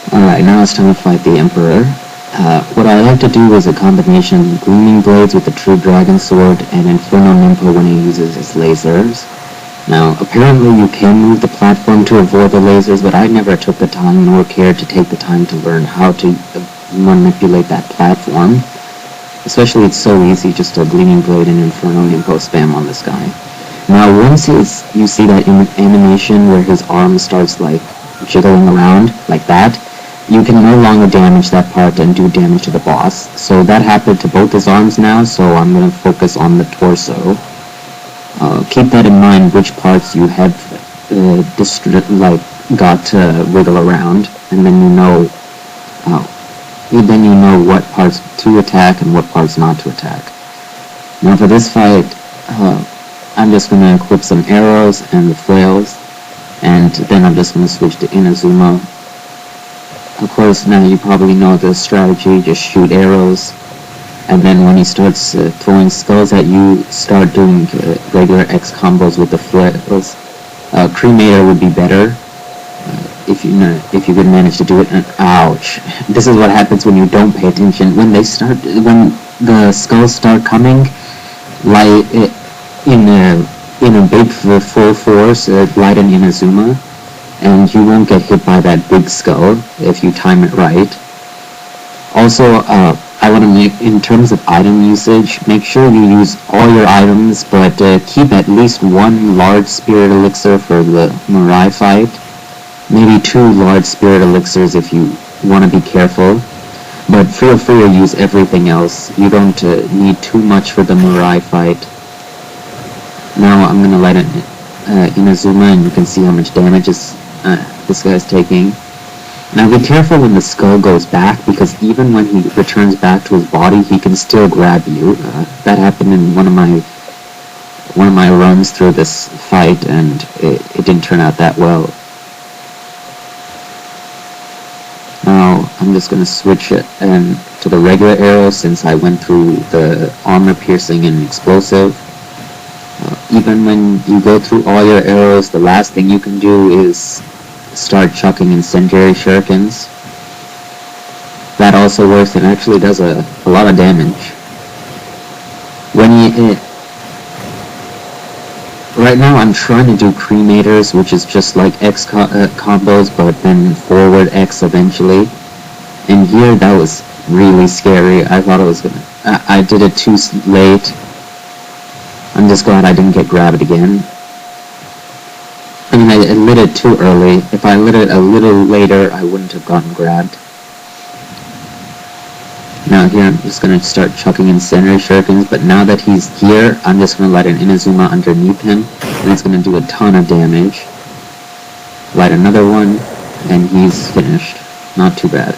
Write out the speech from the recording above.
Alright, now it's time to fight the Emperor. What I like to do is a combination of Gleaming Blades with the True Dragon Sword and Inferno Nimpo when he uses his lasers. Now, apparently you can move the platform to avoid the lasers, but I never took the time nor cared to take the time to learn how to manipulate that platform. Especially it's so easy just to Gleaming Blade and Inferno Nimpo spam on this guy. Now, once you see that animation where his arm starts like jiggling around like that, you can no longer damage that part and do damage to the boss. So that happened to both his arms now, so I'm going to focus on the torso. Keep that in mind, which parts you have got to wiggle around, and then you know what parts to attack and what parts not to attack. Now for this fight, I'm just going to equip some arrows and the flails, and then I'm just going to switch to Inazuma. Of course, now you probably know the strategy, just shoot arrows, and then when he starts throwing skulls at you, start doing regular X combos with the flails. Cremator would be better, if you could manage to do it. And ouch! This is what happens when you don't pay attention. When the skulls start coming, like in a big full force, light an Inazuma, and you won't get hit by that big skull if you time it right. Also, I want to make, in terms of item usage, make sure you use all your items, but keep at least one large spirit elixir for the Mirai fight. Maybe 2 large spirit elixirs if you want to be careful. But feel free to use everything else. You don't need too much for the Mirai fight. Now I'm going to light Inazuma, and you can see how much damage this guy's taking. Now be careful when the skull goes back, because even when he returns back to his body, he can still grab you. That happened in one of my runs through this fight, and it didn't turn out that well. Now I'm just going to switch it to the regular arrow, since I went through the armor piercing and explosive. Even when you go through all your arrows, the last thing you can do is start chucking incendiary shurikens. That also works and actually does a lot of damage. Right now I'm trying to do cremators, which is just like X combos, but then forward X eventually. And here that was really scary. I thought it was gonna... I did it too late. I'm just glad I didn't get grabbed again. I mean, I lit it too early. If I lit it a little later, I wouldn't have gotten grabbed. Now here, I'm just going to start chucking incendiary shurikens, but now that he's here, I'm just going to light an Inazuma underneath him, and it's going to do a ton of damage. Light another one, and he's finished. Not too bad.